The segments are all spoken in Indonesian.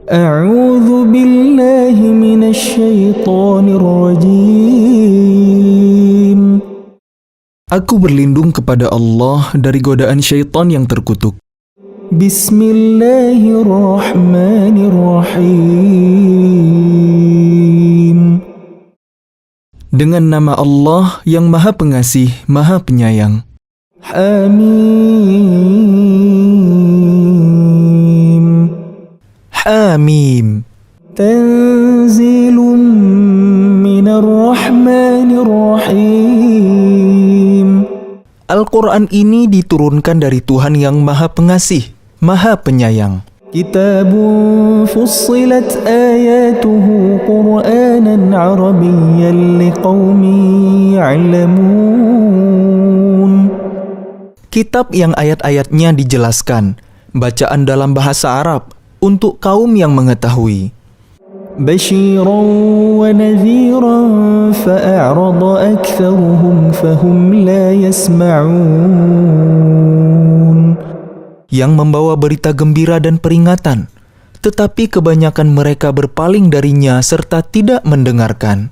A'udzu billahi minasy syaithanir rajim. Aku berlindung kepada Allah dari godaan syaitan yang terkutuk. Bismillahirrahmanirrahim. Dengan nama Allah yang Maha Pengasih, Maha Penyayang. Hamim. Hamim. Tanzilun minar rahmanir rahim. Al-Quran ini diturunkan dari Tuhan yang Maha Pengasih, Maha Penyayang. Kitabun fussilat ayatuhu Qur'anan Arabiyyan liqaumin ya'lamun. Kitab yang ayat-ayatnya dijelaskan, bacaan dalam bahasa Arab, untuk kaum yang mengetahui. Basyiran wa nadhiran fa'a'rada aktsaruhum fahum la yasma'un. Yang membawa berita gembira dan peringatan, tetapi kebanyakan mereka berpaling darinya serta tidak mendengarkan.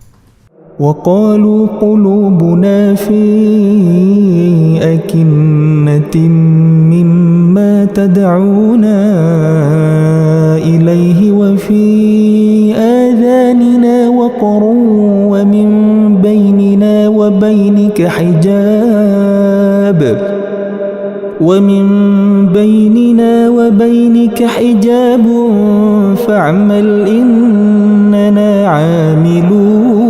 Wa qalu qulubuna fi akinnatin mimma tad'una ilaihi wa fi adhanina waqrun wa min bainina wa bainika hijab fa'mal innana 'amilun.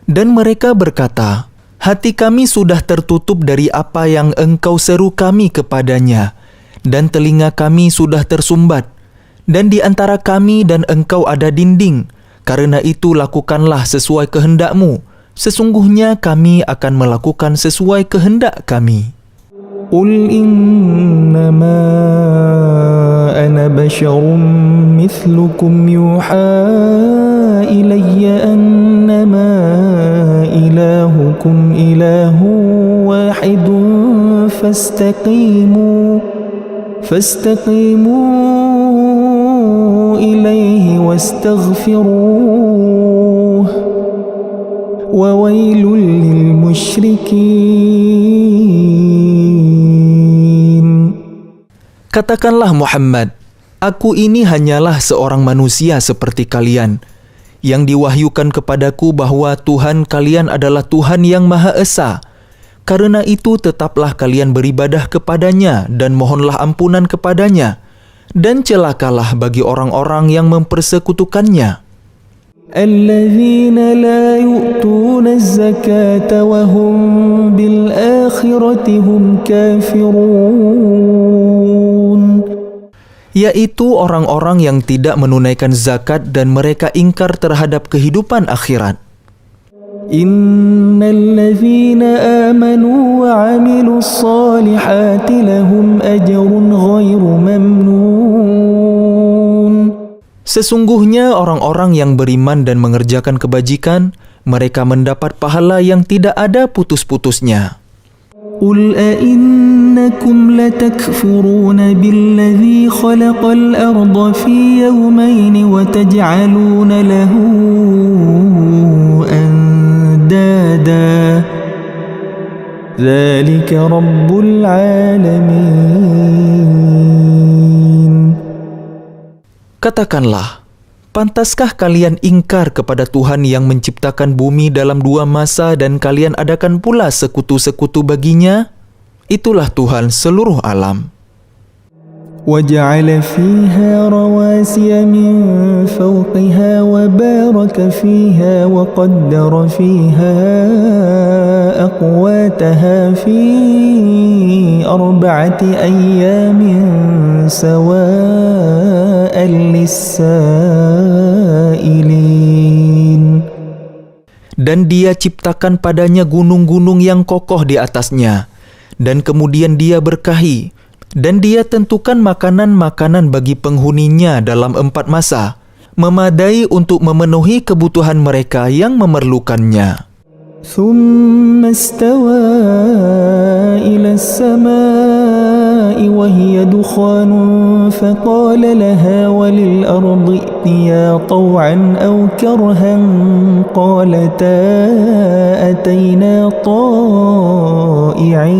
Dan mereka berkata, hati kami sudah tertutup dari apa yang engkau seru kami kepadanya, dan telinga kami sudah tersumbat, dan di antara kami dan engkau ada dinding. Karena itu lakukanlah sesuai kehendakmu. Sesungguhnya kami akan melakukan sesuai kehendak kami. Qul innama ana basyarum mithlukum yuha ilayya annama ilahukum ilahu wahidun fastaqimu ilayhi wastaghfiruh wa wailul lil musyrikin. Katakanlah Muhammad, aku ini hanyalah seorang manusia seperti kalian, yang diwahyukan kepadaku bahwa Tuhan kalian adalah Tuhan yang Maha Esa. Karena itu tetaplah kalian beribadah kepadanya dan mohonlah ampunan kepadanya, dan celakalah bagi orang-orang yang mempersekutukannya. Alladzina la yu'tuna az-zakata wa hum bil akhirati hum kafirun. Yaitu orang-orang yang tidak menunaikan zakat dan mereka ingkar terhadap kehidupan akhirat. Innal ladzina amanu wa 'amilus solihati lahum ajrun ghairu mamnun. Sesungguhnya orang-orang yang beriman dan mengerjakan kebajikan, mereka mendapat pahala yang tidak ada putus-putusnya. Qul a'innakum latakfuruna billadzi khalaqal arda fi yawmayn wa taj'aluna lahu andada. Dzalika rabbul alamin. Katakanlah, pantaskah kalian ingkar kepada Tuhan yang menciptakan bumi dalam 2 masa dan kalian adakan pula sekutu-sekutu baginya? Itulah Tuhan seluruh alam. وَجَعَلَ فِيهَا رَوَاسِيَ مِنْ فَوْقِهَا وَبَارَكَ فِيهَا وَقَدَّرَ فِيهَا أَقْوَاتَهَا فِي 4 أَيَّامٍ سَوَاءً لِلسَّائِلِينَ. Dan Dia ciptakan padanya gunung-gunung yang kokoh di atasnya, dan kemudian Dia berkahi, dan Dia tentukan makanan-makanan bagi penghuninya dalam 4 masa, memadai untuk memenuhi kebutuhan mereka yang memerlukannya. ثُمَّ اسْتَوَى إِلَى السَّمَاءِ وهي دخان فقال لها وللأرض ائتيا طوعا أو كرها قالتا أتينا طائعين.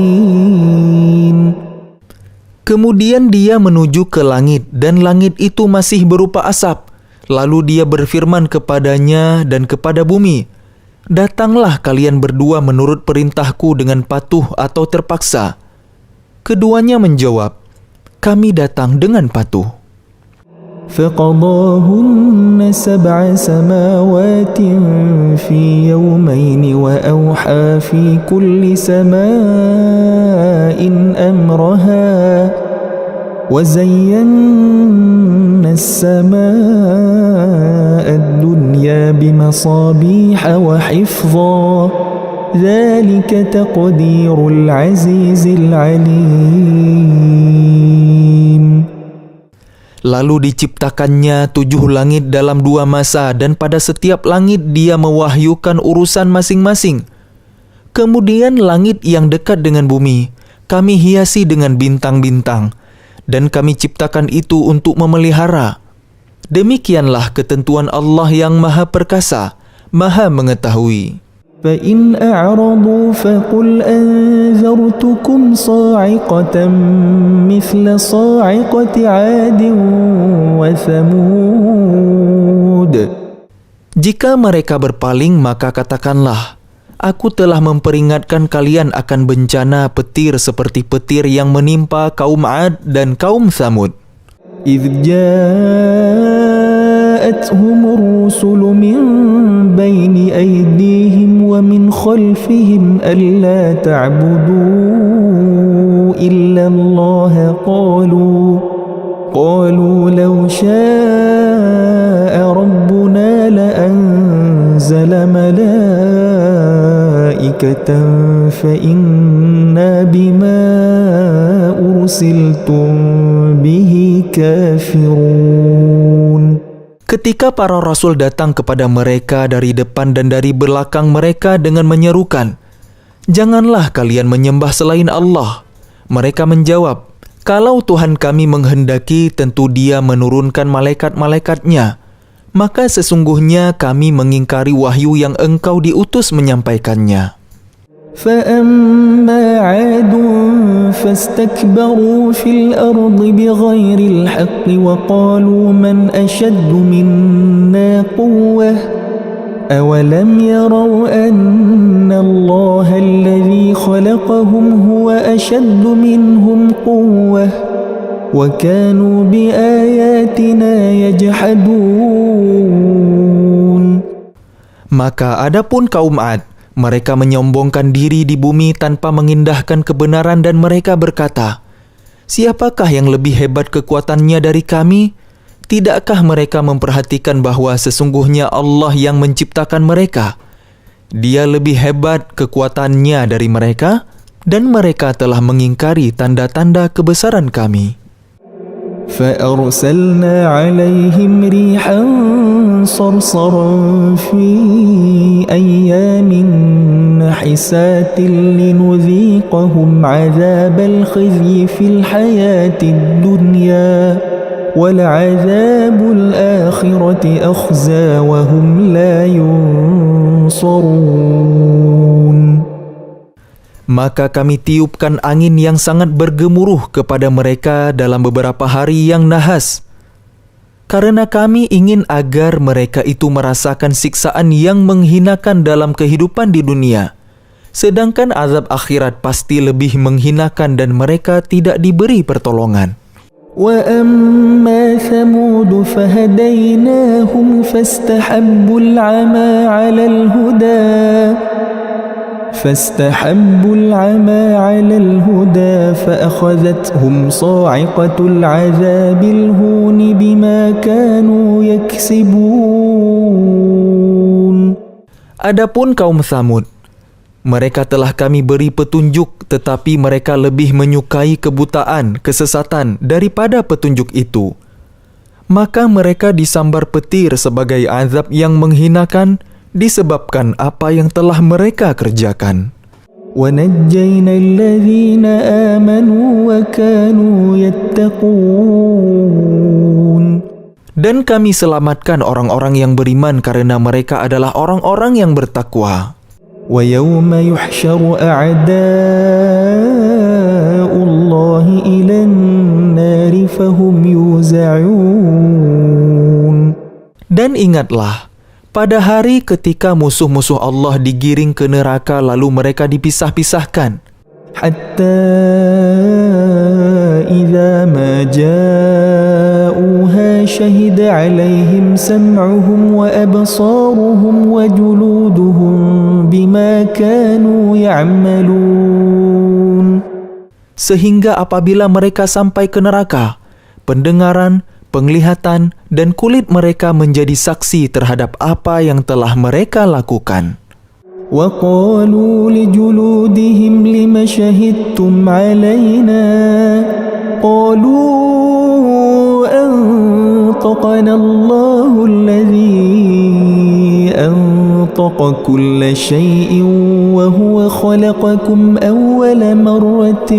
Kemudian dia menuju ke langit dan langit itu masih berupa asap. Lalu dia berfirman kepadanya dan kepada bumi, "Datanglah kalian berdua menurut perintahku dengan patuh atau terpaksa." Keduanya menjawab, "Kami datang dengan patuh." فقضاهن 7 سماوات في يومين وأوحى في كل سماء أمرها وزينا السماء الدنيا بمصابيح وحفظا ذلك تقدير العزيز العليم. Lalu diciptakannya 7 langit dalam 2 masa dan pada setiap langit dia mewahyukan urusan masing-masing. Kemudian langit yang dekat dengan bumi kami hiasi dengan bintang-bintang dan kami ciptakan itu untuk memelihara. Demikianlah ketentuan Allah yang Maha Perkasa, Maha Mengetahui. فإن أعرضوا فقل أنذرتكم صاعقة مثل صاعقة عاد وثمود. Jika mereka berpaling, maka katakanlah, Aku telah memperingatkan kalian akan bencana petir seperti petir yang menimpa kaum Ad dan kaum Thamud. إذ جاءتهم الرسل من بين أيديهم ومن خلفهم ألا تعبدوا إلا الله قالوا لو شاء ربنا لأنزل ملائكة فإنا بما أرسلتم به كافرون. Ketika para rasul datang kepada mereka dari depan dan dari belakang mereka dengan menyerukan, "Janganlah kalian menyembah selain Allah." Mereka menjawab, "Kalau Tuhan kami menghendaki, tentu Dia menurunkan malaikat-malaikatnya. Maka sesungguhnya kami mengingkari wahyu yang engkau diutus menyampaikannya." فأما عاد فاستكبروا في الأرض بغير الحق وقالوا من أشد منا قوة أولم يروا أن الله الذي خلقهم هو أشد منهم قوة وكانوا بآياتنا يجحدون. Maka adapun kaum Ad, mereka menyombongkan diri di bumi tanpa mengindahkan kebenaran dan mereka berkata, "Siapakah yang lebih hebat kekuatannya dari kami? Tidakkah mereka memperhatikan bahwa sesungguhnya Allah yang menciptakan mereka? Dia lebih hebat kekuatannya dari mereka dan mereka telah mengingkari tanda-tanda kebesaran kami." فأرسلنا عليهم ريحا صرصرا في أيام نحسات لنذيقهم عذاب الخزي في الحياة الدنيا ولعذاب الآخرة أخزى وهم لا ينصرون. Maka kami tiupkan angin yang sangat bergemuruh kepada mereka dalam beberapa hari yang nahas. Karena kami ingin agar mereka itu merasakan siksaan yang menghinakan dalam kehidupan di dunia. Sedangkan azab akhirat pasti lebih menghinakan dan mereka tidak diberi pertolongan. وَأَمَّا ثَمُودُ فَهَدَيْنَاهُمْ فَاسْتَحَبُّوا الْعَمَى عَلَى الْهُدَى فَأَخَذَتْهُمْ صَاعِقَةُ الْعَذَابِ الْهُونِ بِمَا كَانُوا يَكْسِبُونَ. Adapun kaum Thamud, mereka telah kami beri petunjuk, tetapi mereka lebih menyukai kebutaan, kesesatan daripada petunjuk itu. Maka mereka disambar petir sebagai azab yang menghinakan disebabkan apa yang telah mereka kerjakan. ونجينا الذين آمنوا وكانوا يتقون. Dan kami selamatkan orang-orang yang beriman karena mereka adalah orang-orang yang bertakwa. ويوم يحشر أعداء الله إلى النار فهم يوزعون. Dan ingatlah, pada hari ketika musuh-musuh Allah digiring ke neraka lalu mereka dipisah-pisahkan. حتى إذا ما جاءوها شهد عليهم سمعهم وأبصارهم وجلودهم بما كانوا يعملون. Sehingga apabila mereka sampai ke neraka, pendengaran, penglihatan, dan kulit mereka menjadi saksi terhadap apa yang telah mereka lakukan. وقالوا لجلودهم لم شهدتم علينا قالوا أنطقنا الله الذي أنطق كل شيء وهو خلقكم أول مرة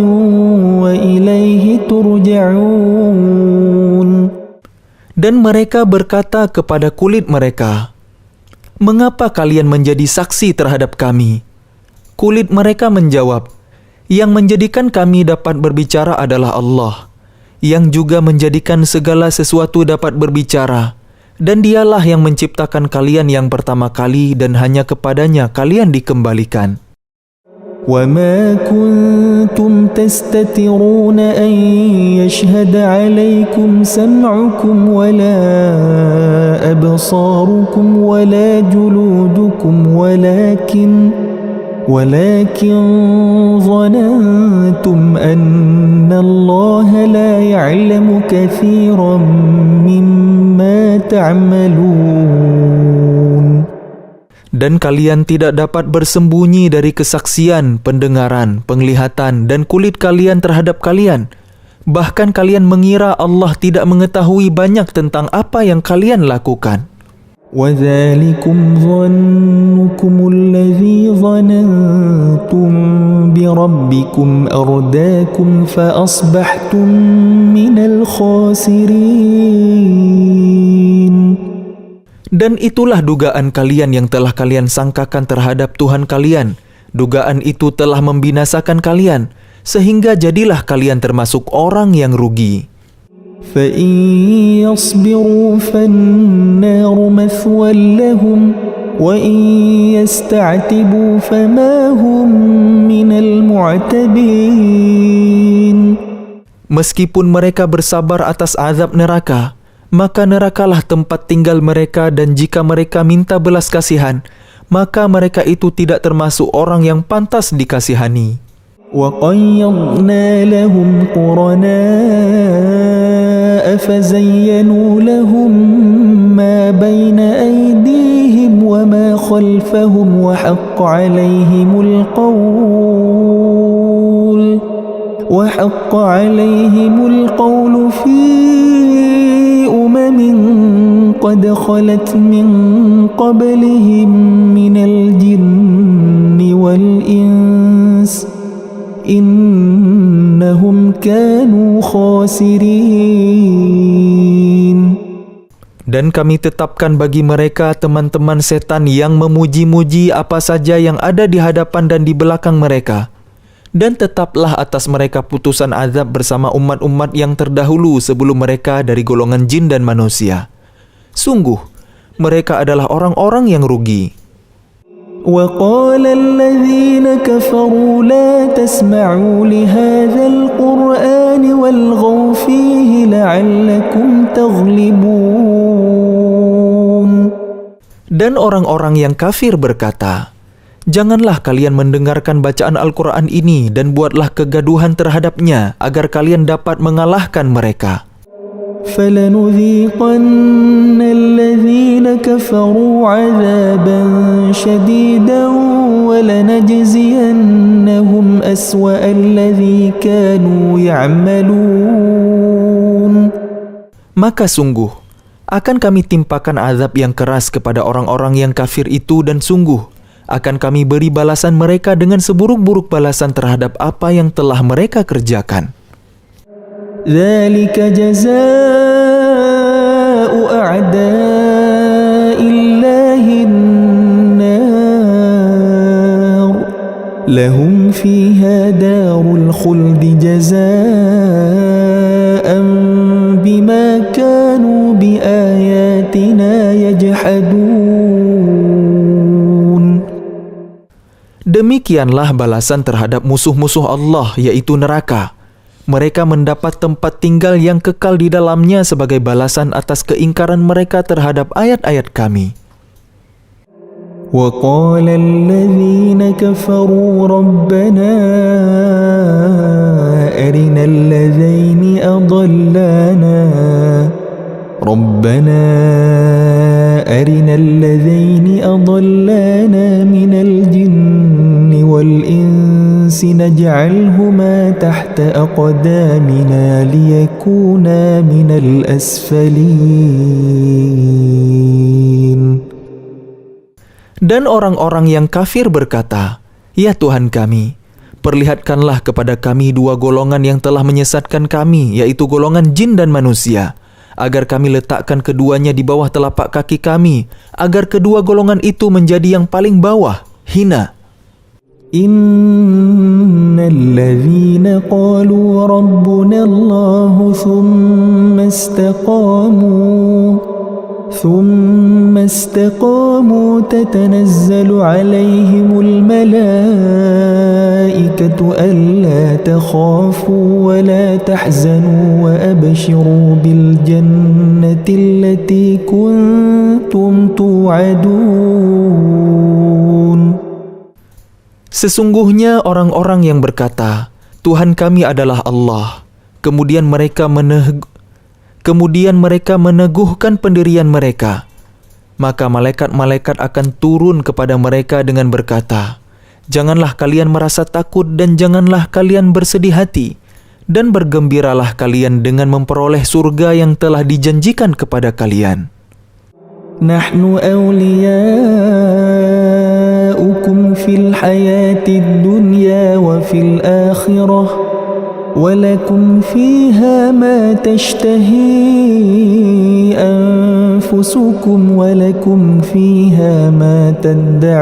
وإليه ترجعون. Dan mereka berkata kepada kulit mereka, "Mengapa kalian menjadi saksi terhadap kami?" Kulit mereka menjawab, "Yang menjadikan kami dapat berbicara adalah Allah, yang juga menjadikan segala sesuatu dapat berbicara, dan Dialah yang menciptakan kalian yang pertama kali dan hanya kepadanya kalian dikembalikan." وَمَا كُنْتُمْ تَسْتَتِرُونَ أَنْ يَشْهَدَ عَلَيْكُمْ سَمْعُكُمْ وَلَا أَبْصَارُكُمْ وَلَا جُلُودُكُمْ ولكن ظننتم أن الله لا يعلم كثيرا مما تعملون. Dan kalian tidak dapat bersembunyi dari kesaksian, pendengaran, penglihatan, dan kulit kalian terhadap kalian. Bahkan kalian mengira Allah tidak mengetahui banyak tentang apa yang kalian lakukan. وَذَلِكُمْ ظَنُّكُمُ الَّذِي ظَنَنْتُمْ بِرَبِّكُمْ أَرْدَاكُمْ فَأَصْبَحْتُمْ مِنَ الْخَاسِرِينَ. Dan itulah dugaan kalian yang telah kalian sangkakan terhadap Tuhan kalian. Dugaan itu telah membinasakan kalian, sehingga jadilah kalian termasuk orang yang rugi. فَإِنْ يَصْبِرُوا فَالنَّارُ مَثْوًى لَهُمْ وَإِنْ يَسْتَعْتِبُوا فَمَا هُمْ مِنَ الْمُعْتَبِينَ. Meskipun mereka bersabar atas azab neraka, maka nerakalah tempat tinggal mereka, dan jika mereka minta belas kasihan, maka mereka itu tidak termasuk orang yang pantas dikasihani. وَقَيَّضْنَا لَهُمْ قُرَنَاءَ فَزَيَّنُوا لَهُم مَّا بَيْنَ أَيْدِيهِمْ وَمَا خَلْفَهُمْ وَحَقَّ عَلَيْهِمُ الْقَوْلُ فِي قد خلت من قبلهم من الجن والإنس إنهم كانوا خاسرين. Dan kami tetapkan bagi mereka teman-teman setan yang memuji-muji apa saja yang ada di hadapan dan di belakang mereka. Dan tetaplah atas mereka putusan azab bersama umat-umat yang terdahulu sebelum mereka dari golongan jin dan manusia. Sungguh, mereka adalah orang-orang yang rugi. وَقَالَ الَّذِينَ كَفَرُوا لَا تَسْمَعُوا لِهَذَا الْقُرْآنِ وَالْغَوْا فِيهِ لَعَلَّكُمْ تَغْلِبُونَ. Dan orang-orang yang kafir berkata, "Janganlah kalian mendengarkan bacaan Al-Quran ini dan buatlah kegaduhan terhadapnya agar kalian dapat mengalahkan mereka." فَلَنُذِيقَنَّ الَّذِينَ كَفَرُوا عَذَابًا شَدِيدًا وَلَنَجْزِيَنَّهُمْ أَسْوَأَ الَّذِي كَانُوا يَعْمَلُونَ. Maka sungguh, akan kami timpakan azab yang keras kepada orang-orang yang kafir itu, dan sungguh, akan kami beri balasan mereka dengan seburuk-buruk balasan terhadap apa yang telah mereka kerjakan. ذلك جزاء أعداء الله النار لهم فيها دار الخلد جزاء بما كانوا بآياتنا يجحدون. Demikianlah balasan terhadap musuh-musuh Allah, yaitu neraka. Mereka mendapat tempat tinggal yang kekal di dalamnya sebagai balasan atas keingkaran mereka terhadap ayat-ayat kami. وقال الذين كفروا ربنا أرنا الذين أضلانا من الجن والإنس نجعلهما تحت أقدامنا ليكونا من الأسفلين. Dan orang-orang yang kafir berkata, "Ya Tuhan kami, perlihatkanlah kepada kami dua golongan yang telah menyesatkan kami, yaitu golongan jin dan manusia, agar kami letakkan keduanya di bawah telapak kaki kami, agar kedua golongan itu menjadi yang paling bawah, hina." Innalladzina qalu rabbuna Allah thumma istaqamu tatanazzalu alaihimul malaikatu alla takhafu wa la tahzanu wa abshiru bil jannati allati kuntum tu'adun. Sesungguhnya orang-orang yang berkata, "Tuhan kami adalah Allah," kemudian mereka meneguhkan pendirian mereka, maka malaikat-malaikat akan turun kepada mereka dengan berkata, "Janganlah kalian merasa takut dan janganlah kalian bersedih hati, dan bergembiralah kalian dengan memperoleh surga yang telah dijanjikan kepada kalian." Nahnu awliya'ukum fil hayatid dunya wa fil akhirah walakum fiha ma tashtahi anfusukum walakum fiha ma tad'un.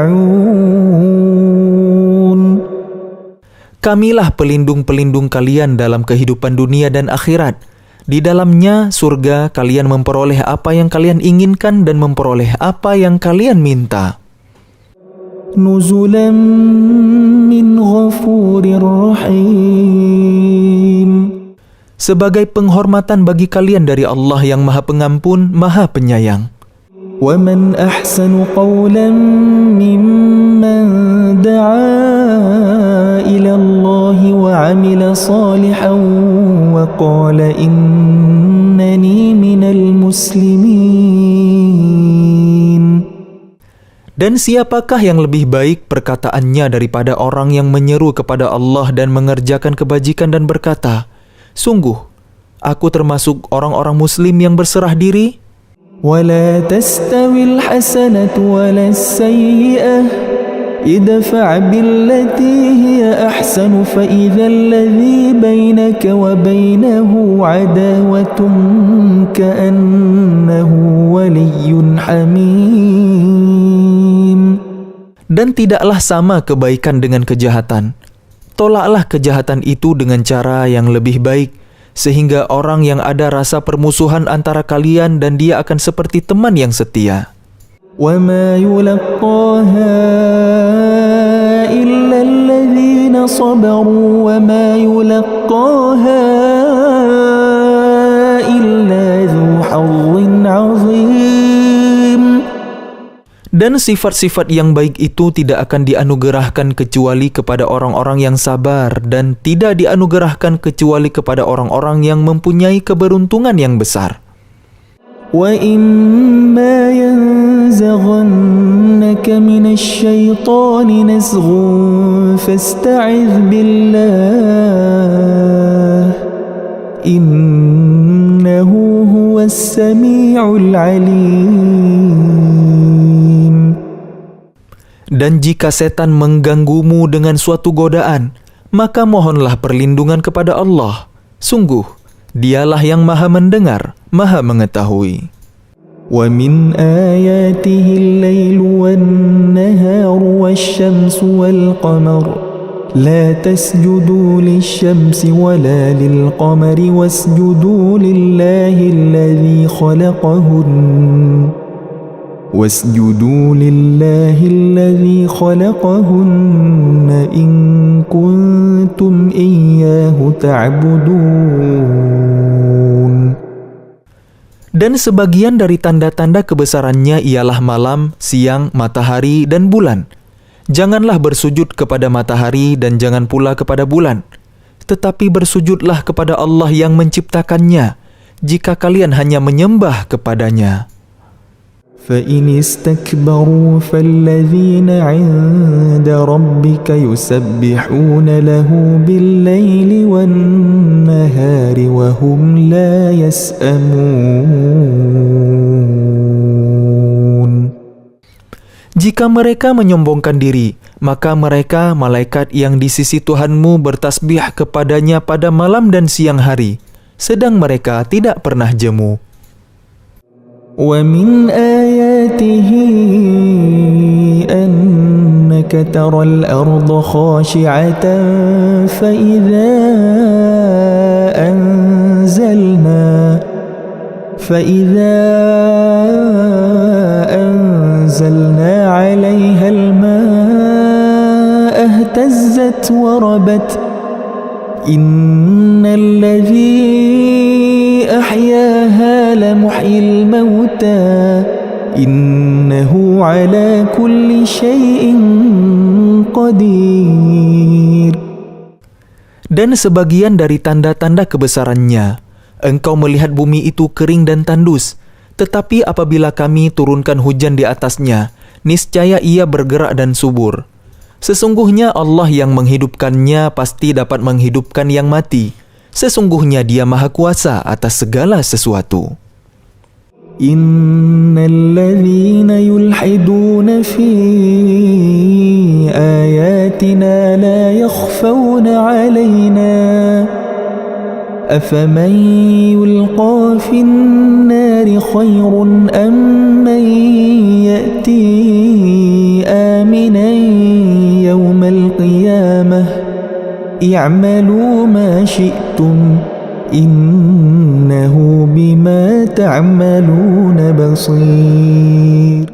Kamilah pelindung-pelindung kalian dalam kehidupan dunia dan akhirat. Di dalamnya surga kalian memperoleh apa yang kalian inginkan dan memperoleh apa yang kalian minta. Nuzulan min ghafurir rahim. Sebagai penghormatan bagi kalian dari Allah yang Maha Pengampun, Maha Penyayang. Wa man ahsanu qawlan mimman da'a ila Allah wa 'amila salihan wa qala innani minal muslimin. Dan siapakah yang lebih baik perkataannya daripada orang yang menyeru kepada Allah dan mengerjakan kebajikan dan berkata, "Sungguh, aku termasuk orang-orang muslim yang berserah diri." وَلَا تَسْتَوِي الْحَسَنَةُ وَلَا السَّيِّئَةُ ادْفَعْ بِالَّتِي هِيَ أَحْسَنُ فَإِذَا الَّذِي بَيْنَكَ وَبَيْنَهُ عَدَاوَةٌ كَأَنَّهُ وَلِيٌّ حَمِيمٌ. Dan tidaklah sama kebaikan dengan kejahatan. Tolaklah kejahatan itu dengan cara yang lebih baik, sehingga orang yang ada rasa permusuhan antara kalian dan dia akan seperti teman yang setia. وَمَا يُلَقَّاهَا إِلَّا الَّذِينَ صَبَرُوا وَمَا يُلَقَّاهَا إِلَّا ذُو حَظٍّ عَظِيمٍ. Dan sifat-sifat yang baik itu tidak akan dianugerahkan kecuali kepada orang-orang yang sabar, dan tidak dianugerahkan kecuali kepada orang-orang yang mempunyai keberuntungan yang besar. وَإِمَّا يَنزَغَنَّكَ مِنَ الشَّيْطَانِ نَزْغٌ فَاسْتَعِذْ بِاللَّهِ إِنَّهُ هُوَ السَّمِيعُ الْعَلِيمُ. Dan jika setan mengganggumu dengan suatu godaan, maka mohonlah perlindungan kepada Allah. Sungguh, Dialah yang Maha Mendengar, Maha Mengetahui. وَمِنْ آيَاتِهِ اللَّيْلُ وَالنَّهَارُ وَالشَّمْسُ وَالْقَمَرُ لَا تَسْجُدُوا لِلشَّمْسِ وَلَا لِلْقَمَرِ وَاسْجُدُوا لِلَّهِ الَّذِي خَلَقَهُنَّ إِن كُنتُمْ إِيَّاهُ تَعْبُدُونَ. Dan sebagian dari tanda-tanda kebesarannya ialah malam, siang, matahari, dan bulan. Janganlah bersujud kepada matahari dan jangan pula kepada bulan. Tetapi bersujudlah kepada Allah yang menciptakannya, jika kalian hanya menyembah kepadanya. فَإِنِ اسْتَكْبَرُوا فَالَّذِينَ عِندَ رَبِّكَ يُسَبِّحُونَ لَهُ بِاللَّيْلِ وَالنَّهَارِ وَهُمْ لَا يَسْأَمُونَ. Jika mereka menyombongkan diri, maka mereka, malaikat yang di sisi Tuhanmu, bertasbih kepadanya pada malam dan siang hari, sedang mereka tidak pernah jemu. وَمِنْ آيَاتِهِ أَنَّكَ تَرَى الْأَرْضَ خَاشِعَةً فَإِذَا أَنزَلْنَا عَلَيْهَا الْمَاءَ اهْتَزَّتْ وَرَبَتْ إِنَّ الَّذِي أحياها لمحيي الموتى إنه على كل شيء قدير. Dan sebagian dari tanda-tanda kebesarannya, engkau melihat bumi itu kering dan tandus, tetapi apabila kami turunkan hujan di atasnya, niscaya ia bergerak dan subur. Sesungguhnya Allah yang menghidupkannya pasti dapat menghidupkan yang mati. Sesungguhnya Dia Maha Kuasa atas segala sesuatu. Innalladzina yulhiduna fi ayatina la yakhfawna alaina afaman yulqa fin nari khairun am man ya'ti aminan yawmal qiyamah i'malu ma syi'tum innahu bima ta'maluna basir.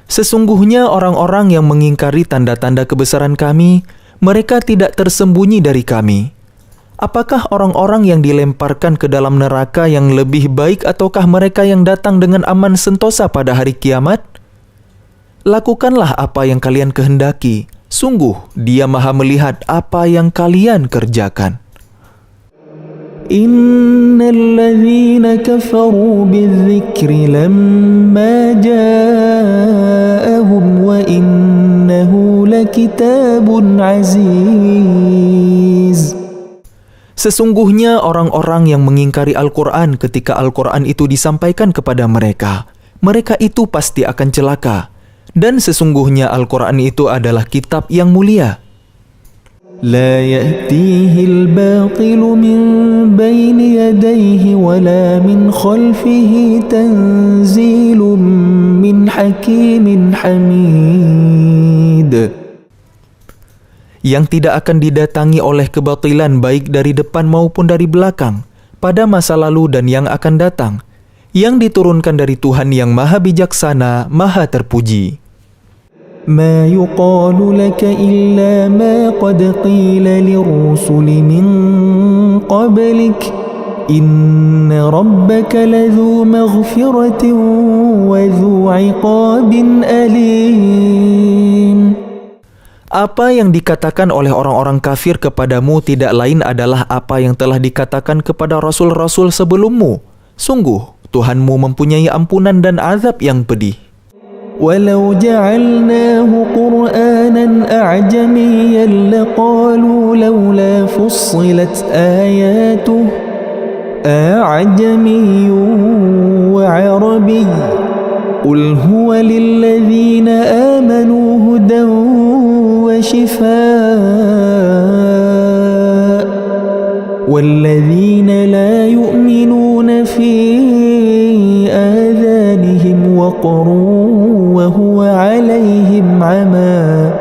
Sesungguhnya orang-orang yang mengingkari tanda-tanda kebesaran kami, mereka tidak tersembunyi dari kami. Apakah orang-orang yang dilemparkan ke dalam neraka yang lebih baik ataukah mereka yang datang dengan aman sentosa pada hari kiamat? Lakukanlah apa yang kalian kehendaki. Sungguh, Dia Maha melihat apa yang kalian kerjakan. Innalladzina kafaru bidzikri lamma ja'ahum wa innahu lakitabun aziz. Sesungguhnya orang-orang yang mengingkari Al-Quran ketika Al-Quran itu disampaikan kepada mereka, mereka itu pasti akan celaka. Dan sesungguhnya Al-Quran itu adalah kitab yang mulia. La ya'tihil batilu min bayni yadayhi wa la min khalfihi tanzilun min hakimin hamid. Yang tidak akan didatangi oleh kebatilan baik dari depan maupun dari belakang, pada masa lalu dan yang akan datang, yang diturunkan dari Tuhan yang Maha Bijaksana, Maha Terpuji. ما يقال لك إلا ما قد قيل للرسل من قبلك إن ربك لذو مغفرة وذو عقاب أليم. Apa yang dikatakan oleh orang-orang kafir kepadamu tidak lain adalah apa yang telah dikatakan kepada rasul-rasul sebelummu. Sungguh, Tuhanmu mempunyai ampunan dan azab yang pedih. ولو جعلناه قرآنا أعجميا لقالوا لولا فصلت آياته أعجمي وعربي قل هو للذين آمنوا هدى وشفاء والذين لا يؤمنون في آذانهم وقر وهو عليهم عمى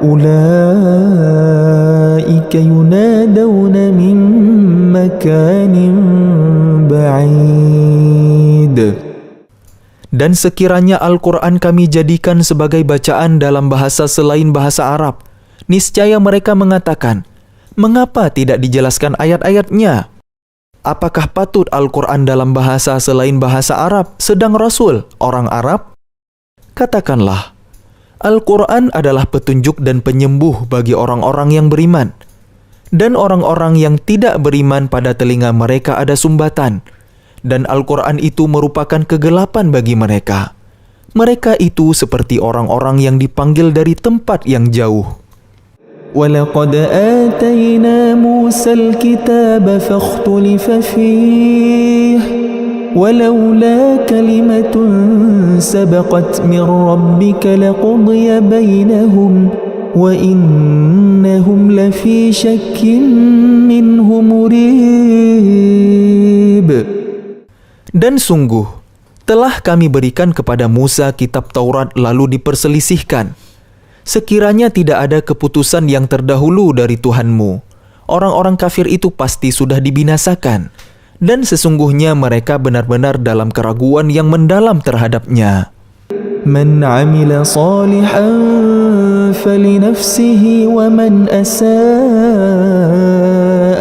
أولئك ينادون من مكان بعيد. Dan sekiranya Al-Quran kami jadikan sebagai bacaan dalam bahasa selain bahasa Arab, niscaya mereka mengatakan, mengapa tidak dijelaskan ayat-ayatnya? Apakah patut Al-Quran dalam bahasa selain bahasa Arab, sedang Rasul orang Arab? Katakanlah, Al-Quran adalah petunjuk dan penyembuh bagi orang-orang yang beriman. Dan orang-orang yang tidak beriman pada telinga mereka ada sumbatan. Dan Al-Quran itu merupakan kegelapan bagi mereka. Mereka itu seperti orang-orang yang dipanggil dari tempat yang jauh. وَلَقَدْ آتَيْنَا مُوسَى الْكِتَابَ فَاخْتُلِفَ فِيهِ وَلَوْلَا كَلِمَةٌ سَبَقَتْ مِنْ رَبِّكَ لَقُضِيَ بَيْنَهُمْ وَإِنَّهُمْ لَفِي شَكٍّ مِّنْهُ مُرِيبٍ. Dan sungguh, telah kami berikan kepada Musa kitab Taurat lalu diperselisihkan. Sekiranya tidak ada keputusan yang terdahulu dari Tuhanmu, orang-orang kafir itu pasti sudah dibinasakan. Dan sesungguhnya mereka benar-benar dalam keraguan yang mendalam terhadapnya. Man 'amila salihan falinafsihi wa man asaa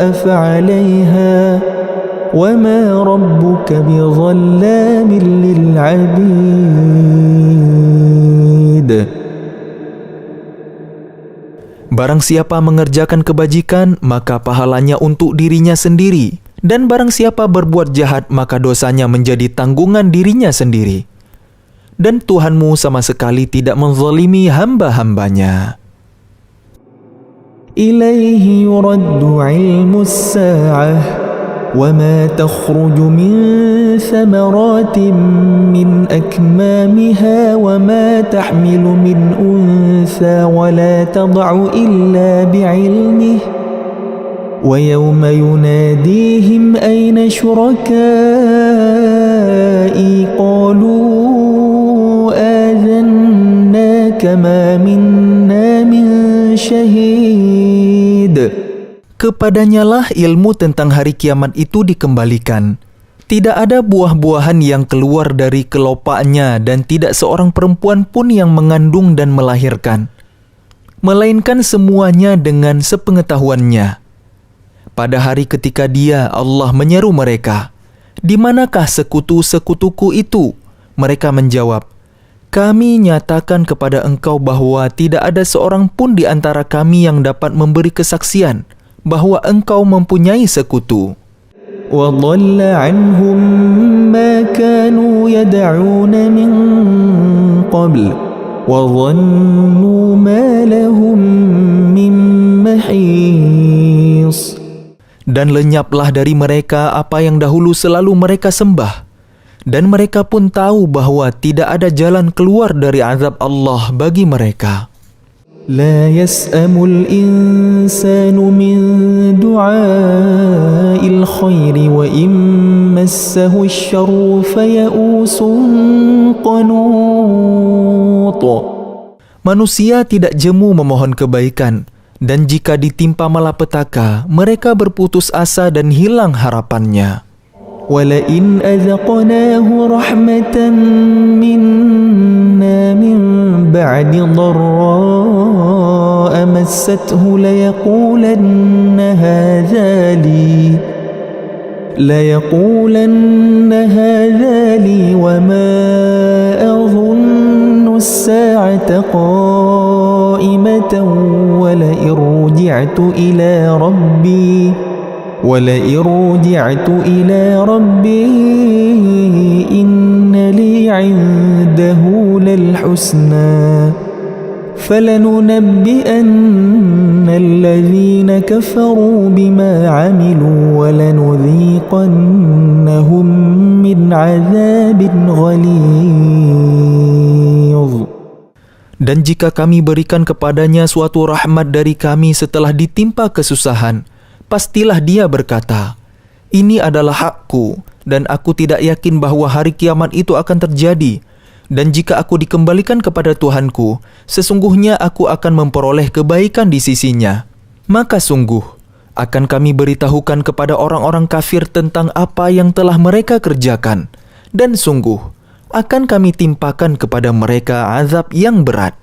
fa'alaiha wa ma rabbuka bidhallamin lil 'abid. Barang siapa mengerjakan kebajikan, maka pahalanya untuk dirinya sendiri. Dan barang siapa berbuat jahat, maka dosanya menjadi tanggungan dirinya sendiri. Dan Tuhanmu sama sekali tidak menzalimi hamba-hambanya. Ilaihi yuraddu ilmus sa'ah وما تخرج من ثمرات من أكمامها وما تحمل من أنثى ولا تضع إلا بعلمه ويوم يناديهم أين شركائي قالوا آذناك ما منا من شهيد. Kepadanyalah ilmu tentang hari kiamat itu dikembalikan. Tidak ada buah-buahan yang keluar dari kelopaknya dan tidak seorang perempuan pun yang mengandung dan melahirkan, melainkan semuanya dengan sepengetahuannya. Pada hari ketika Dia, Allah, menyeru mereka, "Di manakah sekutu-sekutuku itu?" Mereka menjawab, "Kami nyatakan kepada engkau bahwa tidak ada seorang pun di antara kami yang dapat memberi kesaksian bahwa engkau mempunyai sekutu." وَضَلَّ عَنْهُمْ مَا كَانُوا يَدْعُونَ مِنْ قَبْلِ وَظَنُّوا مَا لَهُمْ مِنْ مَحِيصٍ. Dan lenyaplah dari mereka apa yang dahulu selalu mereka sembah. Dan mereka pun tahu bahwa tidak ada jalan keluar dari azab Allah bagi mereka. لا يسأم الإنسان من دعاء الخير وإن مسه الشر فيئوس قنوط. Manusia tidak jemu memohon kebaikan, dan jika ditimpa malapetaka, mereka berputus asa dan hilang harapannya. وَلَئِنْ أَذَقْنَاهُ رَحْمَةً مِنَّا مِنْ بَعْدِ ضَرَّاءَ مَسَّتْهُ لَيَقُولَنَّ هَذَا لِي وَمَا أَظُنُّ السَّاعَةَ قَائِمَةً وَلَئِنْ رُجِعْتُ إِلَى رَبِّي إِنَّ لِي عِنْدَهُ لَلْحُسْنَى فلننبئن الذين كفروا بما عملوا ولنذيقنهم من عذاب غليظ. Dan jika kami berikan kepadanya suatu rahmat dari kami setelah ditimpa kesusahan, pastilah dia berkata, "Ini adalah hakku, dan aku tidak yakin bahwa hari kiamat itu akan terjadi. Dan jika aku dikembalikan kepada Tuhanku, sesungguhnya aku akan memperoleh kebaikan di sisinya." Maka sungguh, akan kami beritahukan kepada orang-orang kafir tentang apa yang telah mereka kerjakan. Dan sungguh, akan kami timpakan kepada mereka azab yang berat.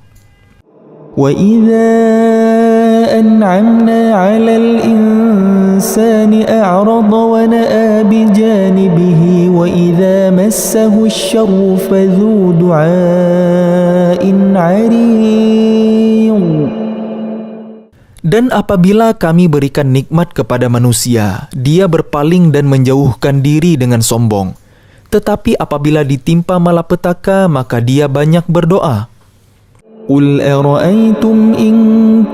وَإِذَا أَنْعَمْنَا عَلَى الْإِنسَانِ أَعْرَضَ وَنَأَى بِجَانِبِهِ وَإِذَا مَسَّهُ الشَّرُّ فَذُو دُعَاءٍ عَرِيضٍ. Dan apabila kami berikan nikmat kepada manusia, dia berpaling dan menjauhkan diri dengan sombong. Tetapi apabila ditimpa malapetaka, maka dia banyak berdoa. قُلْ أَرَأَيْتُمْ إِنْ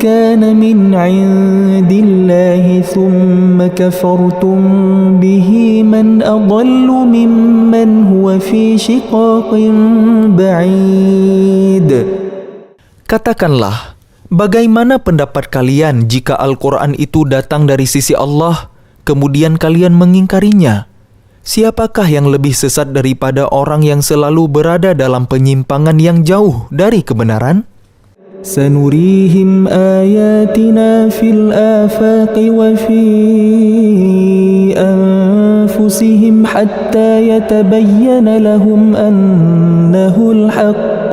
كَانَ مِنْ عِنْدِ اللَّهِ ثُمَّ كَفَرْتُمْ بِهِ مَنْ أَضَلُّ مِمَّنْ هُوَ فِي شِقَاقٍ بَعِيدٍ. Katakanlah, bagaimana pendapat kalian jika Al-Quran itu datang dari sisi Allah, kemudian kalian mengingkarinya? Siapakah yang lebih sesat daripada orang yang selalu berada dalam penyimpangan yang jauh dari kebenaran? سَنُرِيهِمْ آيَاتِنَا فِي الْآفَاقِ وَفِي أَنفُسِهِمْ حَتَّى يَتَبَيَّنَ لَهُمْ أَنَّهُ الْحَقُّ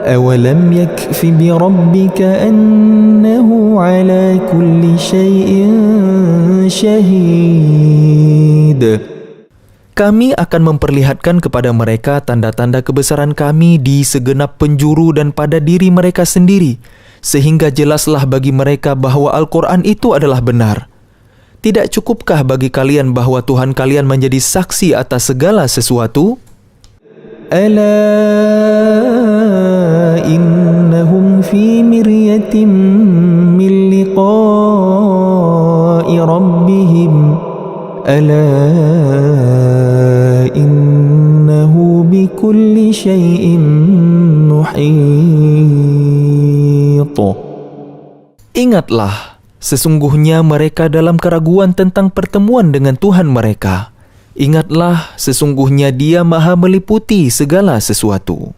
أَوَلَمْ يَكْفِ بِرَبِّكَ أَنَّهُ عَلَى كُلِّ شَيْءٍ شَهِيدٌ. Kami akan memperlihatkan kepada mereka tanda-tanda kebesaran kami di segenap penjuru dan pada diri mereka sendiri, sehingga jelaslah bagi mereka bahwa Al-Quran itu adalah benar. Tidak cukupkah bagi kalian bahwa Tuhan kalian menjadi saksi atas segala sesuatu? Ala innahum fi miryatin min liqa'i rabbihim. Ala innahu bikulli syai'in muhit. Ingatlah, sesungguhnya mereka dalam keraguan tentang pertemuan dengan Tuhan mereka. Ingatlah, sesungguhnya Dia Maha meliputi segala sesuatu.